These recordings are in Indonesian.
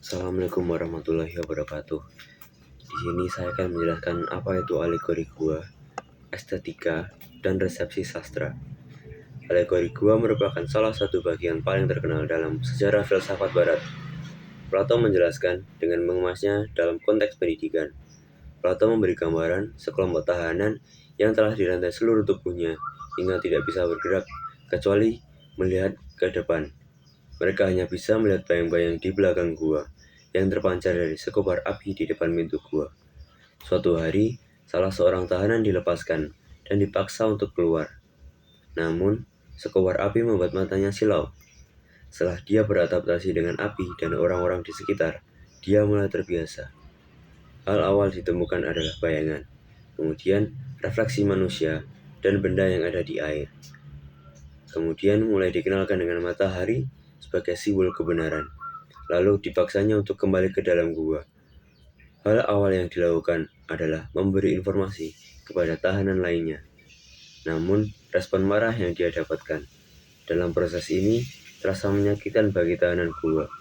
Assalamualaikum warahmatullahi wabarakatuh. Di sini saya akan menjelaskan apa itu alegori gua, estetika, dan resepsi sastra. Alegori gua merupakan salah satu bagian paling terkenal dalam sejarah filsafat barat. Plato menjelaskan dengan mengemasnya dalam konteks pendidikan. Plato memberi gambaran sekelompok tahanan yang telah dirantai seluruh tubuhnya hingga tidak bisa bergerak kecuali melihat ke depan. Mereka hanya bisa melihat bayang-bayang di belakang gua yang terpancar dari sekobar api di depan pintu gua. Suatu hari, salah seorang tahanan dilepaskan dan dipaksa untuk keluar. Namun, sekobar api membuat matanya silau. Setelah dia beradaptasi dengan api dan orang-orang di sekitar, dia mulai terbiasa. Hal awal ditemukan adalah bayangan, kemudian refleksi manusia dan benda yang ada di air. Kemudian mulai dikenalkan dengan matahari sebagai simbol kebenaran. Lalu dipaksanya untuk kembali ke dalam gua. Hal awal yang dilakukan adalah memberi informasi kepada tahanan lainnya. Namun, respon marah yang dia dapatkan dalam proses ini terasa menyakitkan bagi tahanan gua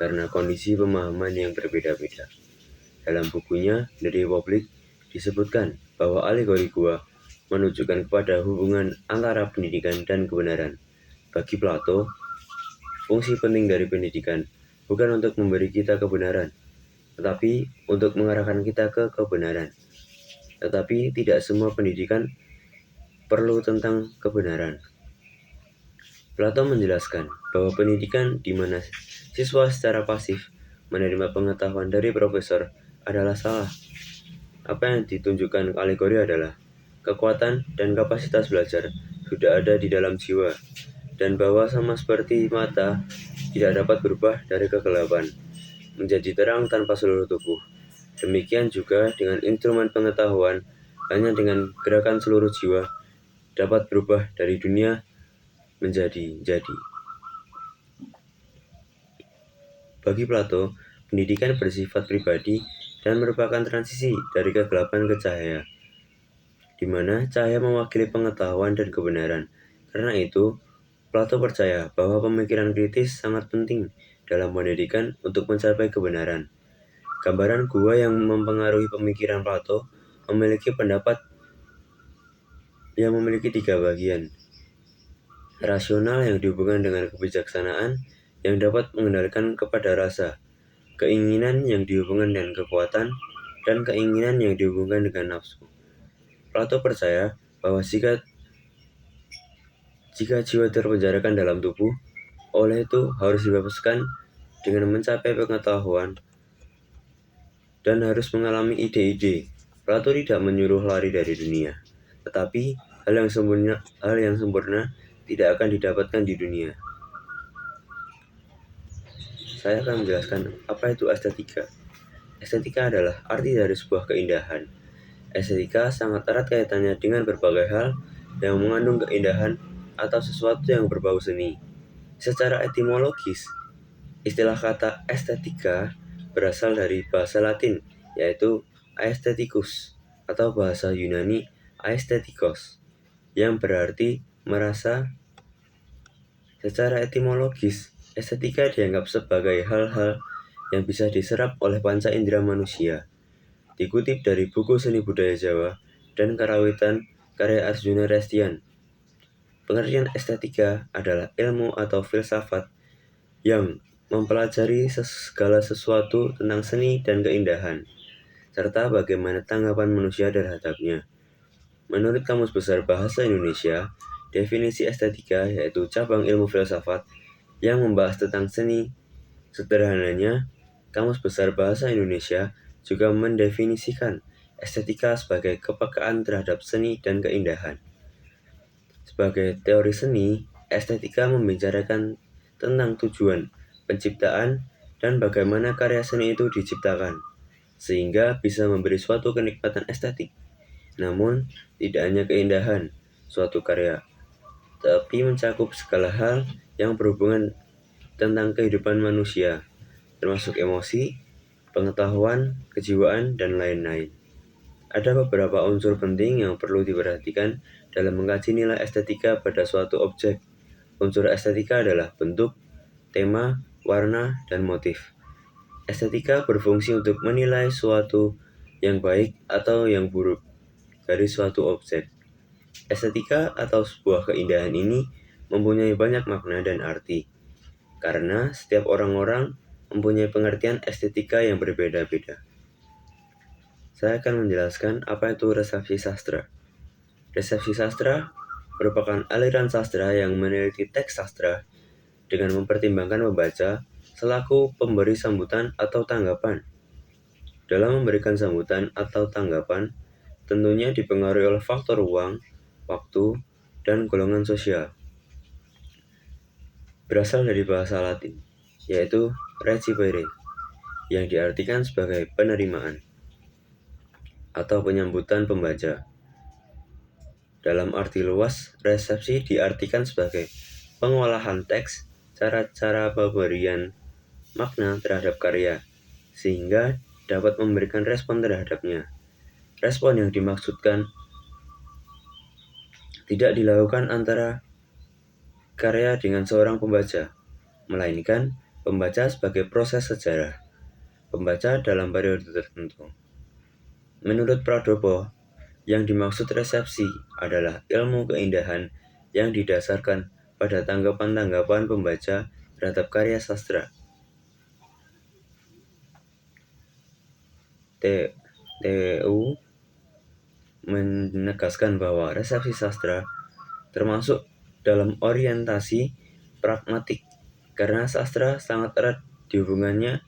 karena kondisi pemahaman yang berbeda-beda. Dalam bukunya, The Republic, disebutkan bahwa alegori gua menunjukkan kepada hubungan antara pendidikan dan kebenaran. Bagi Plato, fungsi penting dari pendidikan bukan untuk memberi kita kebenaran, tetapi untuk mengarahkan kita ke kebenaran. Tetapi tidak semua pendidikan perlu tentang kebenaran. Plato menjelaskan bahwa pendidikan di mana siswa secara pasif menerima pengetahuan dari profesor adalah salah. Apa yang ditunjukkan alegori adalah kekuatan dan kapasitas belajar sudah ada di dalam jiwa, dan bahwa sama seperti mata tidak dapat berubah dari kegelapan menjadi terang tanpa seluruh tubuh. Demikian juga dengan instrumen pengetahuan, hanya dengan gerakan seluruh jiwa dapat berubah dari dunia menjadi jadi. Bagi Plato, pendidikan bersifat pribadi dan merupakan transisi dari kegelapan ke cahaya, di mana cahaya mewakili pengetahuan dan kebenaran. Karena itu, Plato percaya bahwa pemikiran kritis sangat penting dalam pendidikan untuk mencapai kebenaran. Gambaran gua yang mempengaruhi pemikiran Plato memiliki pendapat yang memiliki 3 bagian. Rasional yang dihubungkan dengan kebijaksanaan yang dapat mengendalikan kepada rasa, keinginan yang dihubungkan dengan kekuatan, dan keinginan yang dihubungkan dengan nafsu. Plato percaya bahwa jika jiwa terpenjarakan dalam tubuh, oleh itu harus dibebaskan dengan mencapai pengetahuan dan harus mengalami ide-ide. Plato tidak menyuruh lari dari dunia, tetapi hal yang sempurna tidak akan didapatkan di dunia. Saya akan menjelaskan apa itu estetika. Estetika adalah arti dari sebuah keindahan. Estetika sangat erat kaitannya dengan berbagai hal yang mengandung keindahan atau sesuatu yang berbau seni. Secara etimologis, istilah kata estetika berasal dari bahasa Latin, yaitu aestheticus, atau bahasa Yunani aesthetikos, yang berarti merasa. Secara etimologis, estetika dianggap sebagai hal-hal yang bisa diserap oleh panca indera manusia. Dikutip dari buku Seni Budaya Jawa dan Karawitan karya Arjuna Restian. Pengertian estetika adalah ilmu atau filsafat yang mempelajari segala sesuatu tentang seni dan keindahan, serta bagaimana tanggapan manusia terhadapnya. Menurut Kamus Besar Bahasa Indonesia, definisi estetika yaitu cabang ilmu filsafat yang membahas tentang seni. Sederhananya, Kamus Besar Bahasa Indonesia juga mendefinisikan estetika sebagai kepekaan terhadap seni dan keindahan. Sebagai teori seni, estetika membicarakan tentang tujuan, penciptaan, dan bagaimana karya seni itu diciptakan, sehingga bisa memberi suatu kenikmatan estetik. Namun, tidak hanya keindahan suatu karya, tapi mencakup segala hal yang berhubungan tentang kehidupan manusia, termasuk emosi, pengetahuan, kejiwaan, dan lain-lain. Ada beberapa unsur penting yang perlu diperhatikan dalam mengkaji nilai estetika pada suatu objek. Unsur estetika adalah bentuk, tema, warna, dan motif. Estetika berfungsi untuk menilai suatu yang baik atau yang buruk dari suatu objek. Estetika atau sebuah keindahan ini mempunyai banyak makna dan arti, karena setiap orang-orang mempunyai pengertian estetika yang berbeda-beda. Saya akan menjelaskan apa itu resepsi sastra. Resepsi sastra merupakan aliran sastra yang meneliti teks sastra dengan mempertimbangkan membaca selaku pemberi sambutan atau tanggapan. Dalam memberikan sambutan atau tanggapan, tentunya dipengaruhi oleh faktor ruang, waktu, dan golongan sosial. Berasal dari bahasa Latin, yaitu recipere, yang diartikan sebagai penerimaan atau penyambutan pembaca. Dalam arti luas, resepsi diartikan sebagai pengolahan teks, cara-cara pemberian makna terhadap karya, sehingga dapat memberikan respon terhadapnya. Respon yang dimaksudkan tidak dilakukan antara karya dengan seorang pembaca, melainkan pembaca sebagai proses sejarah, pembaca dalam periode tertentu. Menurut Pradopo, yang dimaksud resepsi adalah ilmu keindahan yang didasarkan pada tanggapan-tanggapan pembaca terhadap karya sastra. TU menegaskan bahwa resepsi sastra termasuk dalam orientasi pragmatik karena sastra sangat erat dihubungannya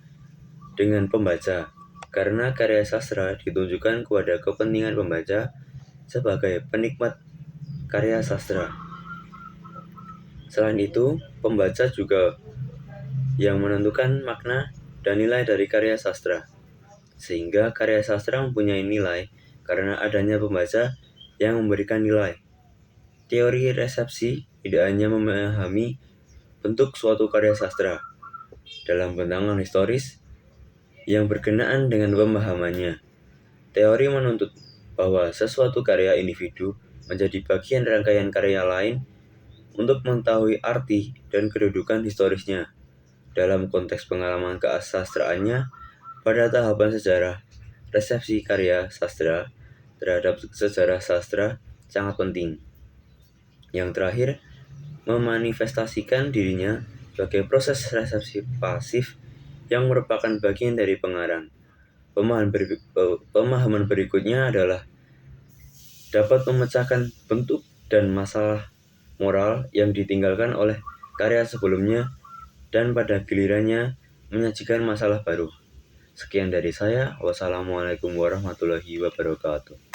dengan pembaca, karena karya sastra ditunjukkan kepada kepentingan pembaca sebagai penikmat karya sastra. Selain itu, pembaca juga yang menentukan makna dan nilai dari karya sastra, sehingga karya sastra mempunyai nilai karena adanya pembaca yang memberikan nilai. Teori resepsi tidak hanya memahami bentuk suatu karya sastra dalam bentangan historis yang berkenaan dengan pemahamannya. Teori menuntut bahwa sesuatu karya individu menjadi bagian rangkaian karya lain untuk mengetahui arti dan kedudukan historisnya dalam konteks pengalaman kesastraannya pada tahapan sejarah. Resepsi karya sastra terhadap sejarah sastra sangat penting. Yang terakhir, memanifestasikan dirinya sebagai proses resepsi pasif yang merupakan bagian dari pengarang. Pemahaman berikutnya adalah dapat memecahkan bentuk dan masalah moral yang ditinggalkan oleh karya sebelumnya dan pada gilirannya menyajikan masalah baru. Sekian dari saya. Wassalamualaikum warahmatullahi wabarakatuh.